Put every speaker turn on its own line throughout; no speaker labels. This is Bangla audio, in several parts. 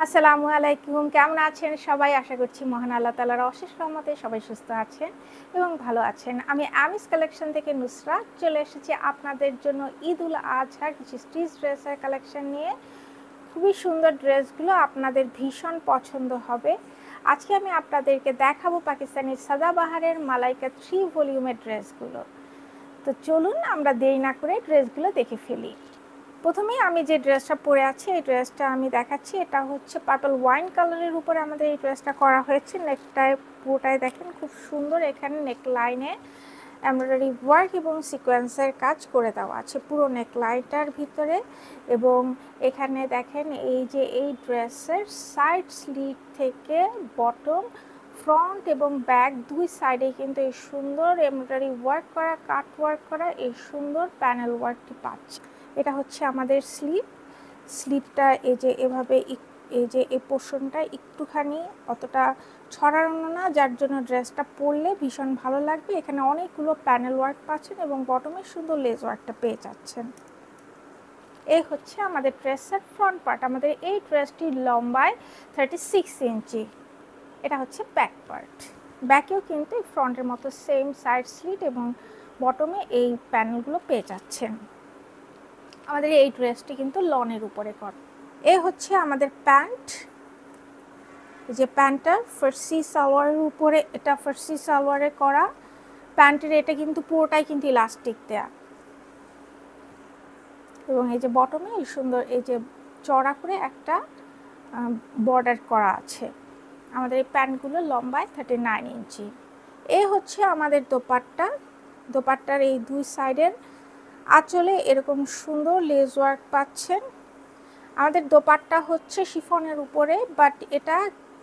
আসসালামু আলাইকুম। কেমন আছেন সবাই? আশা করছি মহান আল্লাহ তাআলার অশেষ রহমতে সবাই সুস্থ আছেন এবং ভালো আছেন। আমি আমিস কালেকশন থেকে নুসরাত চলে এসেছি আপনাদের জন্য ঈদুল আজহার কিছু স্টিচ ড্রেসের কালেকশন নিয়ে। খুবই সুন্দর ড্রেসগুলো আপনাদের ভীষণ পছন্দ হবে। আজকে আমি আপনাদেরকে দেখাবো পাকিস্তানি সাদাবাহারের মালাইকা 3 ভলিউমের ড্রেসগুলো। তো চলুন আমরা দেরি না করে ড্রেসগুলো দেখে ফেলি। প্রথমেই আমি যে ড্রেসটা পরে আছি এই ড্রেসটা আমি দেখাচ্ছি। এটা হচ্ছে পার্পল ওয়াইন কালারের উপরে আমাদের এই ড্রেসটা করা হয়েছে। নেকটায় পুরোটাই দেখেন খুব সুন্দর, এখানে নেক লাইনে এমব্রয়ডারি ওয়ার্ক এবং সিকোয়েন্সের কাজ করে দেওয়া আছে পুরো নেক লাইনটার ভিতরে। এবং এখানে দেখেন এই যে এই ড্রেসের সাইড স্লিভ থেকে বটম, ফ্রন্ট এবং ব্যাক দুই সাইডে কিন্তু এই সুন্দর এমব্রয়ডারি ওয়ার্ক করা, কাট ওয়ার্ক করা এই সুন্দর প্যানেল ওয়ার্কটি পাচ্ছে। এটা হচ্ছে আমাদের স্লিপটা এই যে এভাবে এই যে এই পোর্শনটা একটুখানি অতটা ছড়ানো না, যার জন্য ড্রেসটা পরলে ভীষণ ভালো লাগবে। এখানে অনেকগুলো প্যানেল ওয়ার্ক পাচ্ছেন এবং বটমে সুন্দর লেস ওয়ার্কটা পেয়ে যাচ্ছেন। এই হচ্ছে আমাদের ড্রেসের ফ্রন্ট পার্ট। আমাদের এই ড্রেসটির লম্বায় 36 ইঞ্চি। এটা হচ্ছে ব্যাক পার্ট। ব্যাকেও কিন্তু ফ্রন্টের মতো সেম সাইড স্লিট এবং বটমে এই প্যানেলগুলো পেয়ে যাচ্ছেন। আমাদের এই ড্রেসটি কিন্তু লনের উপরে করা। এ হচ্ছে আমাদের প্যান্ট। যে প্যান্টটা ফার্সি সালোয়ারের উপরে, এটা ফার্সি সালোয়ারে করা প্যান্টের। এটা কিন্তু পুরোটাই কিন্তু ইলাস্টিক দেয়া এবং এই যে বটমে এই সুন্দর এই যে চড়া করে একটা বর্ডার করা আছে। আমাদের এই প্যান্টগুলো লম্বায় 39 ইঞ্চি। এ হচ্ছে আমাদের দোপাট্টা। দোপাট্টার এই দুই সাইডের আঁচলে এরকম সুন্দর লেস ওয়ার্ক পাচ্ছেন। আমাদের দোপাট্টা হচ্ছে শিফনের উপরে, বাট এটা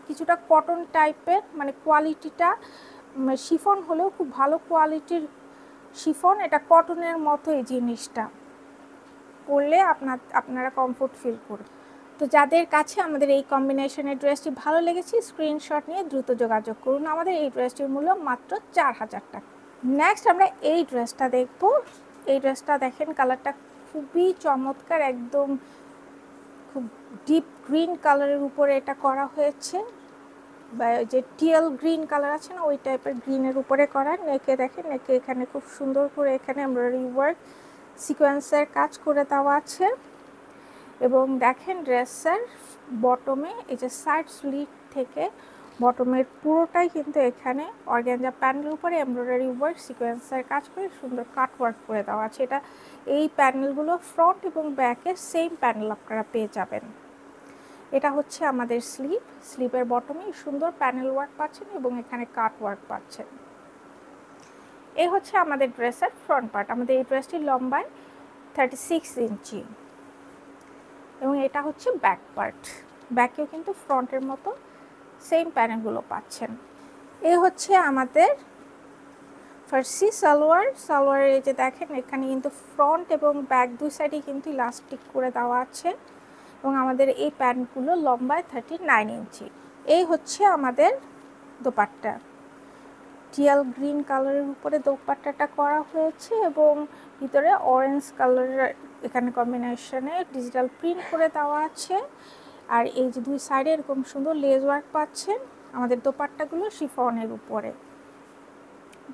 কিছুটা কটন টাইপের, মানে কোয়ালিটিটা শিফন হলেও খুব ভালো কোয়ালিটির শিফন। এটা কটনের মতো এই জিনিসটা পরলে আপনারা কমফোর্ট ফিল করবেন। তো যাদের কাছে আমাদের এই কম্বিনেশনের ড্রেসটি ভালো লেগেছে স্ক্রিনশট নিয়ে দ্রুত যোগাযোগ করুন। আমাদের এই ড্রেসটির মূল্য মাত্র 4000 টাকা। নেক্সট আমরা এই ড্রেসটা দেখব। এই ড্রেসটা দেখেন, কালারটা খুবই চমৎকার, একদম খুব ডিপ গ্রিন কালারের উপরে এটা করা হয়েছে, বা যে টিয়াল গ্রিন কালার আছে না ওই টাইপের গ্রিনের উপরে করা। নেকে দেখেন, নেকে এখানে খুব সুন্দর করে এখানে এমব্রয়ডারি ওয়ার্ক সিকোয়েন্সের কাজ করে দেওয়া আছে। এবং দেখেন ড্রেসের বটমে এই যে সাইড স্লিট থেকে বটমের পুরোটাই কিন্তু এখানে অর্গানজা প্যানেলের উপরে এমব্রয়ডারি ওয়ার্ক সিকোয়েন্সের কাজ করে সুন্দর কাট ওয়ার্ক করে দেওয়া আছে। এটা এই প্যানেলগুলো ফ্রন্ট এবং ব্যাকে সেম প্যানেল আপনারা পেয়ে যাবেন। এটা হচ্ছে আমাদের স্লিপের বটমে সুন্দর প্যানেল ওয়ার্ক পাচ্ছেন এবং এখানে কাট ওয়ার্ক পাচ্ছেন। এই হচ্ছে আমাদের ড্রেসের ফ্রন্ট পার্ট। আমাদের এই ড্রেসটির লম্বায় 36 ইঞ্চি এবং এটা হচ্ছে ব্যাক পার্ট। ব্যাকেও কিন্তু ফ্রন্টের মতো সেম প্যানেলগুলো পাচ্ছেন। এই হচ্ছে আমাদের ফার্সি সালোয়ারের এই যে দেখেন এখানে কিন্তু ফ্রন্ট এবং ব্যাক দুই সাইডে কিন্তু ইলাস্টিক করে দেওয়া আছে এবং আমাদের এই প্যান্টগুলো লম্বায় 39 ইঞ্চি। এই হচ্ছে আমাদের দোপাট্টা। টিয়াল গ্রিন কালারের উপরে দোপাট্টাটা করা হয়েছে এবং ভিতরে অরেঞ্জ কালারের এখানে কম্বিনেশনে ডিজিটাল প্রিন্ট করে দেওয়া আছে। আর এই যে দুই সাইডে এরকম সুন্দর লেস ওয়ার্ক পাচ্ছেন। আমাদের দোপাট্টাগুলো শিফনের উপরে,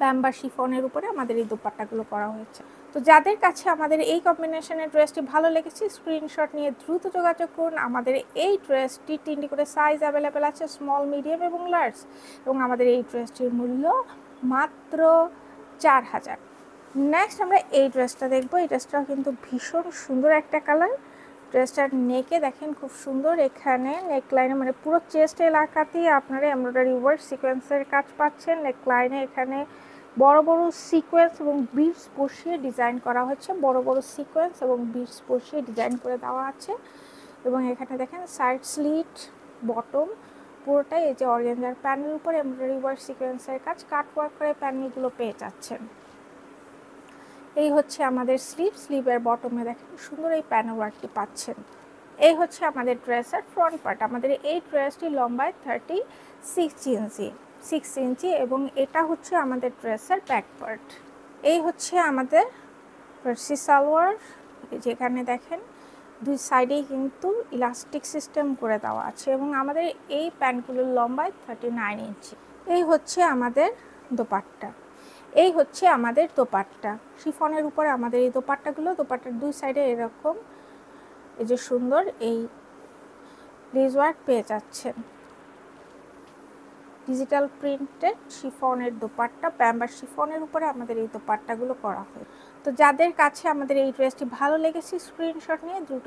ব্যাম্বার শিফনের উপরে আমাদের এই দোপাট্টাগুলো করা হয়েছে। তো যাদের কাছে আমাদের এই কম্বিনেশনের ড্রেসটি ভালো লেগেছে স্ক্রিনশট নিয়ে দ্রুত যোগাযোগ করুন। আমাদের এই ড্রেসটি 3টি করে সাইজ অ্যাভেলেবেল আছে, স্মল, মিডিয়াম এবং লার্জ, এবং আমাদের এই ড্রেসটির মূল্য মাত্র 4000। নেক্সট আমরা এই ড্রেসটা দেখবো। এই ড্রেসটাও কিন্তু ভীষণ সুন্দর একটা কালার। ড্রেসটার নেকে দেখেন খুব সুন্দর, এখানে নেকলাইনে মানে পুরো চেস্ট এলাকাতেই আপনারা এমব্রয়ডারি ওয়ার্ক সিকোয়েন্সের কাজ পাচ্ছেন। নেকলাইনে এখানে বড় বড় সিকোয়েন্স এবং বিডস বসিয়ে ডিজাইন করা হচ্ছে, বড় বড় সিকোয়েন্স এবং বিডস বসিয়ে ডিজাইন করে দেওয়া আছে। এবং এখানে দেখেন সাইড স্লিট, বটম পুরোটাই এই যে অর্গানজার প্যানেল উপরে এমব্রয়ডারি ওয়ার্ক সিকোয়েন্সের কাজ কাট ওয়ার্ক করে প্যানেলগুলো পেয়ে যাচ্ছেন। এই হচ্ছে আমাদের স্লিভের বটমে দেখেন সুন্দর এই প্যানেল ওয়ার্কটি পাচ্ছেন। এই হচ্ছে আমাদের ড্রেসের ফ্রন্ট পার্ট। আমাদের এই ড্রেসটি লম্বায় 36 ইঞ্চি এবং এটা হচ্ছে আমাদের ড্রেসের ব্যাক পার্ট। এই হচ্ছে আমাদের ফার্সি সালোয়ার। যেখানে দেখেন দুই সাইডেই কিন্তু ইলাস্টিক সিস্টেম করে দেওয়া আছে এবং আমাদের এই প্যান্টগুলোর লম্বায় 39 ইঞ্চি। এই হচ্ছে আমাদের দোপাট্টা। এই হচ্ছে আমাদের দোপাট্টা। শিফনের উপরে আমাদের এই দোপাট্টাগুলো, দোপাট্টার দুই সাইডে এরকম এই যে সুন্দর এই লেস ওয়ার্ক পেয়ে যাচ্ছেন। ডিজিটাল প্রিন্টেড শিফনের দোপাট্টা, প্যাম্বার শিফনের উপরে আমাদের এই দোপাট্টাগুলো করা হয়। তো যাদের কাছে আমাদের এই ড্রেসটি ভালো লেগেছে স্ক্রিনশট নিয়ে দ্রুত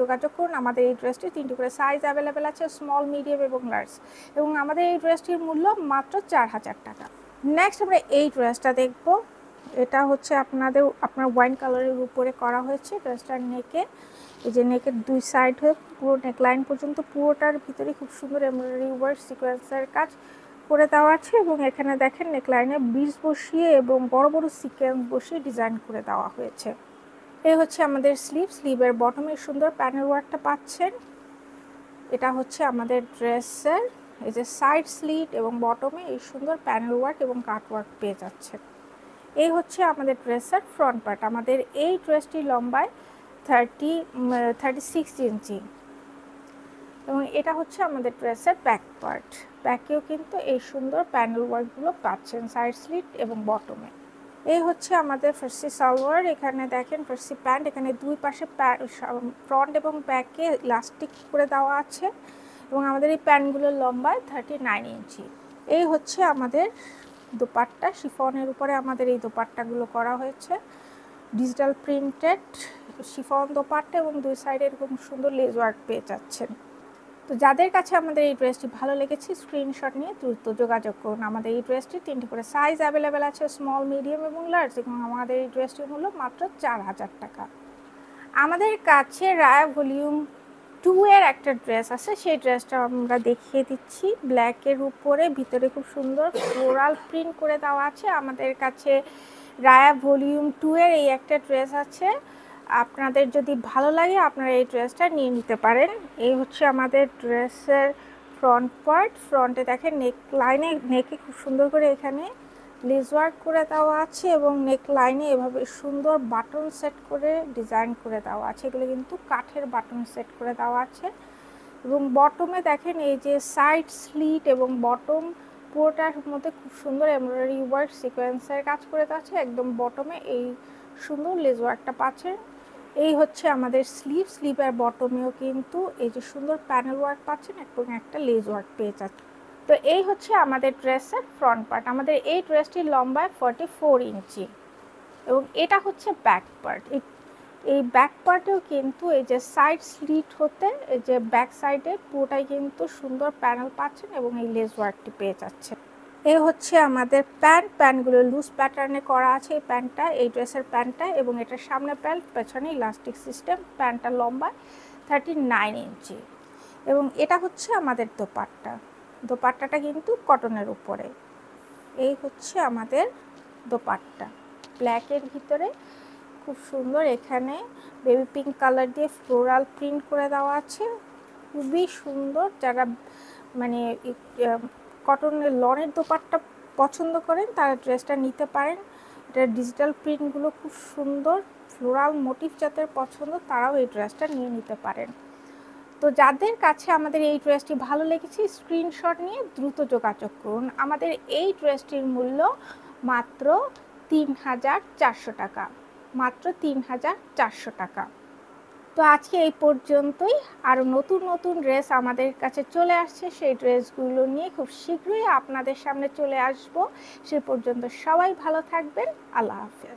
যোগাযোগ করুন। আমাদের এই ড্রেসটি 3টি করে সাইজ অ্যাভেলেবেল আছে, স্মল, মিডিয়াম এবং লার্জ, এবং আমাদের এই ড্রেসটির মূল্য মাত্র 4000 টাকা। নেক্সট আমরা এই ড্রেসটা দেখব। এটা হচ্ছে আপনার ওয়াইন কালারের উপরে করা হয়েছে। ড্রেসটার নেকে এই যে নেকের দুই সাইড হয়ে পুরো নেকলাইন পর্যন্ত পুরোটার ভিতরে খুব সুন্দর এমব্রয়ডারি ওয়ার্ক সিকোয়েন্সের কাজ করে দেওয়া আছে এবং এখানে দেখেন নেকলাইনে বিডস বসিয়ে এবং বড় বড় সিকোয়েন্স বসিয়ে ডিজাইন করে দেওয়া হয়েছে। এই হচ্ছে আমাদের স্লিভের বটমে সুন্দর প্যানেল ওয়ার্কটা পাচ্ছেন। এটা হচ্ছে আমাদের ড্রেসের এই যে সাইড স্লিট এবং বটমে এই সুন্দর প্যানেল ওয়ার্ক এবং কাট ওয়ার্ক পেয়ে যাচ্ছেন। এই হচ্ছে আমাদের ড্রেসের ফ্রন্ট পার্ট। আমাদের এই ড্রেসটি লম্বায় 36 ইঞ্চি এবং এটা হচ্ছে আমাদের ড্রেসের ব্যাক পার্ট। ব্যাকেও কিন্তু এই সুন্দর প্যানেল ওয়ার্কগুলো পাচ্ছেন সাইড স্লিট এবং বটমে। এই হচ্ছে আমাদের ফার্সি সালোয়ার। এখানে দেখেন ফার্সি প্যান্ট, এখানে দুই পাশে ফ্রন্ট এবং ব্যাকে ইলাস্টিক করে দেওয়া আছে এবং আমাদের এই প্যান্টগুলোর লম্বায় 39 ইঞ্চি। এই হচ্ছে আমাদের দোপাট্টা। শিফনের উপরে আমাদের এই দোপাট্টাগুলো করা হয়েছে, ডিজিটাল প্রিন্টেড শিফন দোপাট্টা এবং দুই সাইডে এরকম সুন্দর লেস ওয়ার্ক পেয়ে যাচ্ছেন। তো যাদের কাছে আমাদের এই ড্রেসটি ভালো লেগেছে স্ক্রিনশট নিয়ে দ্রুত যোগাযোগ করুন। আমাদের এই ড্রেসটি 3টি করে সাইজ অ্যাভেলেবেল আছে, স্মল, মিডিয়াম এবং লার্জ, এবং আমাদের এই ড্রেসটির মূল্য মাত্র 4000 টাকা। আমাদের কাছে রায়া ভলিউম 2 এর একটা ড্রেস আছে, সেই ড্রেসটা আমরা দেখিয়ে দিচ্ছি। ব্ল্যাকের উপরে ভিতরে খুব সুন্দর ফ্লোরাল প্রিন্ট করে দেওয়া আছে। আমাদের কাছে রায়া ভলিউম 2 এর এই একটা ড্রেস আছে। আপনাদের যদি ভালো লাগে আপনারা এই ড্রেসটা নিয়ে নিতে পারেন। এই হচ্ছে আমাদের ড্রেসের ফ্রন্ট পার্ট। ফ্রন্টে দেখেন নেকে খুব সুন্দর করে এখানে লেস ওয়ার্ক করে দেওয়া আছে এবং নেক লাইনে এভাবে সুন্দর বাটন সেট করে ডিজাইন করে দেওয়া আছে। এগুলো কিন্তু কাঠের বাটন সেট করে দেওয়া আছে এবং বটমে দেখেন এই যে সাইড স্লিট এবং বটম পুরোটার মধ্যে খুব সুন্দর এমব্রয়ডারি ওয়ার্ক সিকোয়েন্সের কাজ করে দেওয়া আছে। একদম বটমে এই সুন্দর লেস ওয়ার্কটা পাচ্ছেন। এই হচ্ছে আমাদের স্লিভের বটমেও কিন্তু এই যে সুন্দর প্যানেল ওয়ার্ক পাচ্ছেন এবং একটা লেস ওয়ার্ক পেয়ে যাচ্ছেন। তো এই হচ্ছে আমাদের ড্রেসের ফ্রন্ট পার্ট। আমাদের এই ড্রেসটির লম্বায় 44 ইঞ্চি এবং এটা হচ্ছে ব্যাক পার্ট। এই ব্যাক পার্টেও কিন্তু এই যে সাইড স্লিট হতে এই যে ব্যাক সাইডে পুরোটাই কিন্তু সুন্দর প্যানেল পাচ্ছেন এবং এই লেস ওয়ার্কটি পেয়ে যাচ্ছেন। এই হচ্ছে আমাদের প্যান্টগুলো লুজ প্যাটার্নে করা আছে। এই প্যান্টটা, এই ড্রেসের প্যান্টটা এবং এটার সামনে প্যান্ট, পেছনে ইলাস্টিক সিস্টেম। প্যান্টটা লম্বা 39 ইঞ্চি এবং এটা হচ্ছে আমাদের দোপাট্টাটা কিন্তু কটনের উপরে। এই হচ্ছে আমাদের দোপাট্টা, ব্ল্যাকের ভিতরে খুব সুন্দর এখানে বেবি পিঙ্ক কালার দিয়ে ফ্লোরাল প্রিন্ট করে দেওয়া আছে, খুবই সুন্দর। যারা মানে কটনের লনের দোপাট্টা পছন্দ করেন তারা ড্রেসটা নিতে পারেন। এটার ডিজিটাল প্রিন্টগুলো খুব সুন্দর, ফ্লোরাল মোটিভ যাদের পছন্দ তারাও এই ড্রেসটা নিয়ে নিতে পারেন। তো যাদের কাছে আমাদের এই ড্রেসটি ভালো লেগেছে স্ক্রিনশট নিয়ে দ্রুত যোগাযোগ করুন। আমাদের এই ড্রেসটির মূল্য মাত্র 3400 টাকা, মাত্র 3400 টাকা। তো আজকে এই পর্যন্তই। আরও নতুন ড্রেস আমাদের কাছে চলে আসছে, সেই ড্রেসগুলো নিয়ে খুব শীঘ্রই আপনাদের সামনে চলে আসব। সে পর্যন্ত সবাই ভালো থাকবেন। আল্লাহ হাফেজ।